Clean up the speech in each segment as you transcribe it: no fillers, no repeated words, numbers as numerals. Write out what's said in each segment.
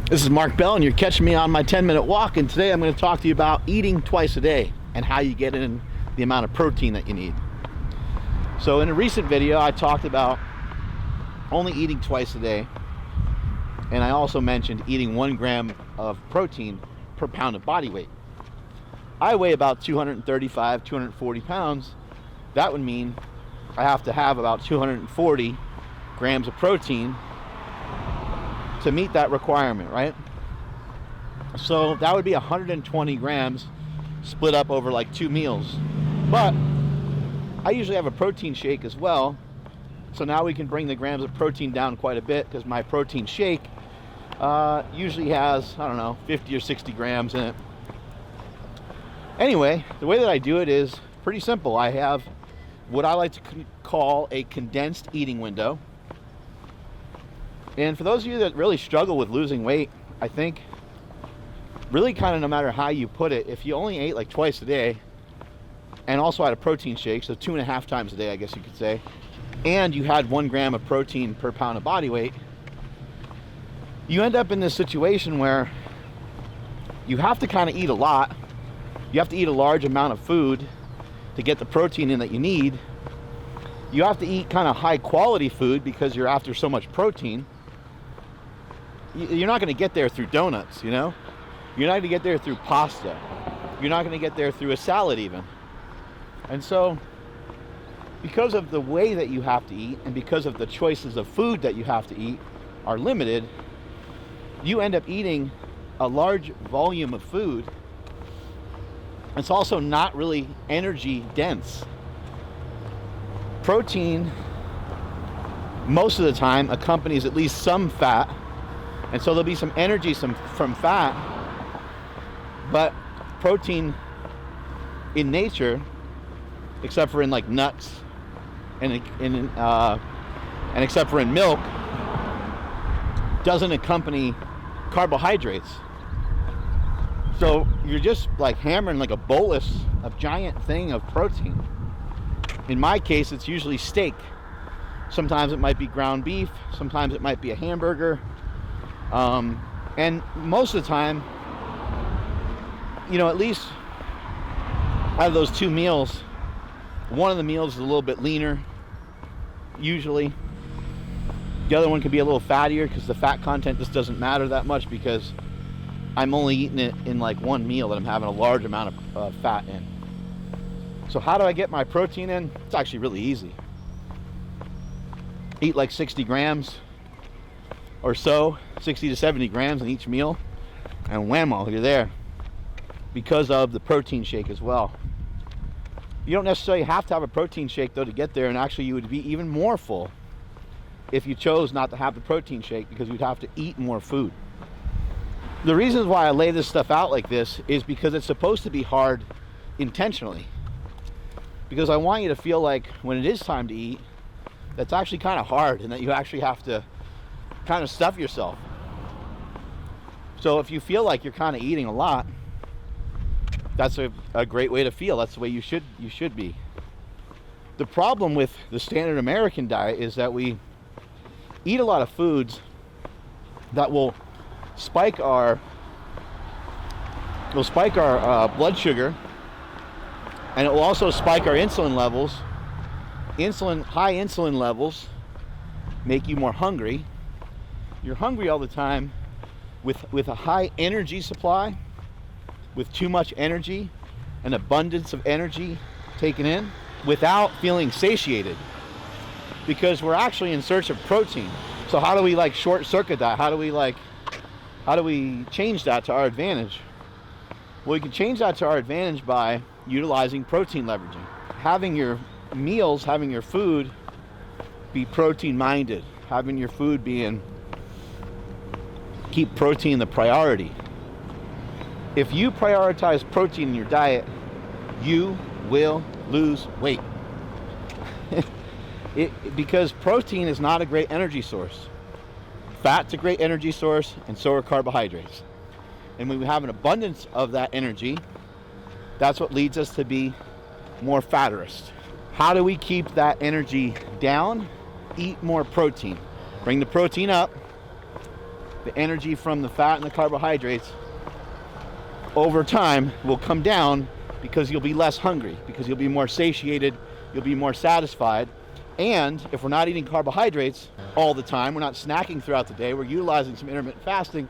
This is Mark Bell, and you're catching me on my 10-minute walk, and today I'm going to talk to you about eating twice a day and how you get in the amount of protein that you need. So in a recent video, I talked about only eating twice a day, and I also mentioned eating 1 gram of protein per pound of body weight. I weigh about 235, 240 pounds. That would mean I have to have about 240 grams of protein to meet that requirement, right? So that would be 120 grams split up over like 2 meals. But I usually have a protein shake as well. So now we can bring the grams of protein down quite a bit, because my protein shake usually has, I don't know, 50 or 60 grams in it. Anyway, the way that I do it is pretty simple. I have what I like to call a condensed eating window. And for those of you that really struggle with losing weight, I think really kind of no matter how you put it, if you only ate like twice a day and also had a protein shake, so 2.5 times a day, I guess you could say, and you had 1 gram of protein per pound of body weight, you end up in this situation where you have to kind of eat a lot. You have to eat a large amount of food to get the protein in that you need. You have to eat kind of high quality food because you're after so much protein. You're not going to get there through donuts, you know? You're not going to get there through pasta. You're not going to get there through a salad even. And so, because of the way that you have to eat and because of the choices of food that you have to eat are limited, you end up eating a large volume of food. It's also not really energy dense. Protein, most of the time, accompanies at least some fat. And so there'll be some energy from fat, but protein in nature, except for in like nuts and except for in milk, doesn't accompany carbohydrates. So you're just like hammering like a bolus, a giant thing of protein. In my case, it's usually steak. Sometimes it might be ground beef. Sometimes it might be a hamburger. And most of the time, you know, at least out of those 2 meals, one of the meals is a little bit leaner, usually. The other one could be a little fattier because the fat content just doesn't matter that much, because I'm only eating it in like 1 meal that I'm having a large amount of fat in. So how do I get my protein in? It's actually really easy. Eat like 60 grams or so, 60 to 70 grams in each meal, and whammo, you're there, because of the protein shake as well. You don't necessarily have to have a protein shake though to get there, and actually you would be even more full if you chose not to have the protein shake, because you'd have to eat more food. The reasons why I lay this stuff out like this is because it's supposed to be hard intentionally, because I want you to feel like when it is time to eat, that's actually kind of hard, and that you actually have to kind of stuff yourself. So if you feel like you're kind of eating a lot, that's a great way to feel. That's the way you should be. The problem with the standard American diet is that we eat a lot of foods that will spike our blood sugar, and it will also spike our insulin levels. High insulin levels make you more hungry. You're hungry all the time with a high energy supply, with too much energy, an abundance of energy taken in, without feeling satiated, because we're actually in search of protein. So how do we like short circuit that? How do we change that to our advantage? Well, we can change that to our advantage by utilizing protein leveraging. Having your meals, having your food be protein minded, having your food keep protein the priority. If you prioritize protein in your diet, you will lose weight. Because protein is not a great energy source. Fat's a great energy source, and so are carbohydrates. And when we have an abundance of that energy, that's what leads us to be more fatterist. How do we keep that energy down? Eat more protein. Bring the protein up, the energy from the fat and the carbohydrates over time will come down, because you'll be less hungry, because you'll be more satiated, you'll be more satisfied. And if we're not eating carbohydrates all the time, we're not snacking throughout the day, we're utilizing some intermittent fasting,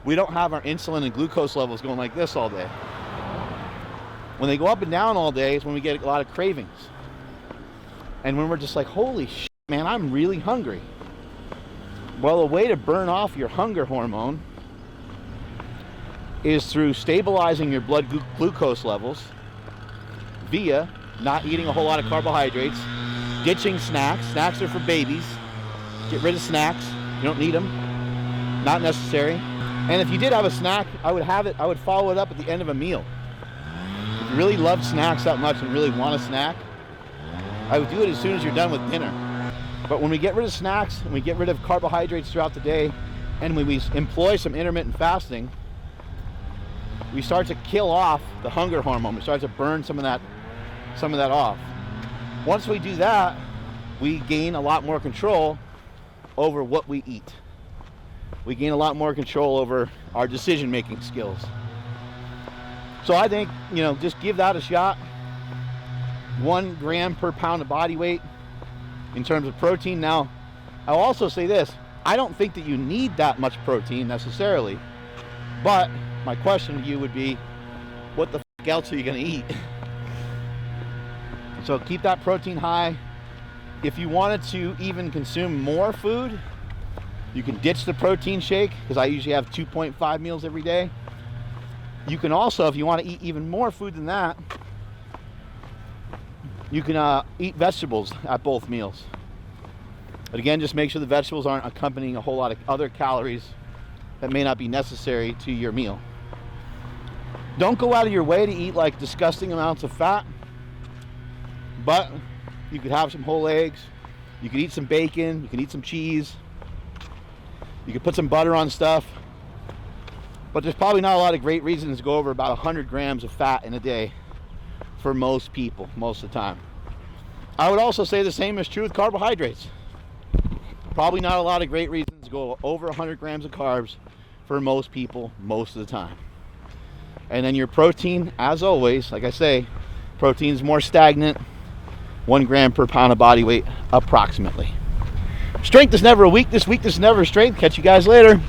we don't have our insulin and glucose levels going like this all day. When they go up and down all day is when we get a lot of cravings. And when we're just like, holy shit, man, I'm really hungry. Well, a way to burn off your hunger hormone is through stabilizing your blood glucose levels via not eating a whole lot of carbohydrates, ditching snacks. Snacks are for babies. Get rid of snacks. You don't need them. Not necessary. And if you did have a snack, I would follow it up at the end of a meal. If you really love snacks that much and really want a snack, I would do it as soon as you're done with dinner. But when we get rid of snacks and we get rid of carbohydrates throughout the day, and when we employ some intermittent fasting, we start to kill off the hunger hormone. We start to burn some of that off. Once we do that, we gain a lot more control over what we eat. We gain a lot more control over our decision-making skills. So I think, just give that a shot. 1 gram per pound of body weight in terms of protein. Now, I'll also say this. I don't think that you need that much protein necessarily, but my question to you would be, what the f else are you going to eat? So keep that protein high. If you wanted to even consume more food, you can ditch the protein shake, because I usually have 2.5 meals every day. You can also, if you want to eat even more food than that, you can eat vegetables at both meals. But again, just make sure the vegetables aren't accompanying a whole lot of other calories that may not be necessary to your meal. Don't go out of your way to eat like disgusting amounts of fat, but you could have some whole eggs, you could eat some bacon, you can eat some cheese, you could put some butter on stuff, but there's probably not a lot of great reasons to go over about 100 grams of fat in a day for most people, most of the time. I would also say the same is true with carbohydrates. Probably not a lot of great reasons to go over 100 grams of carbs for most people most of the time. And then your protein, as always, like I say, protein is more stagnant, 1 gram per pound of body weight approximately. Strength is never a weakness, weakness is never a strength. Catch you guys later.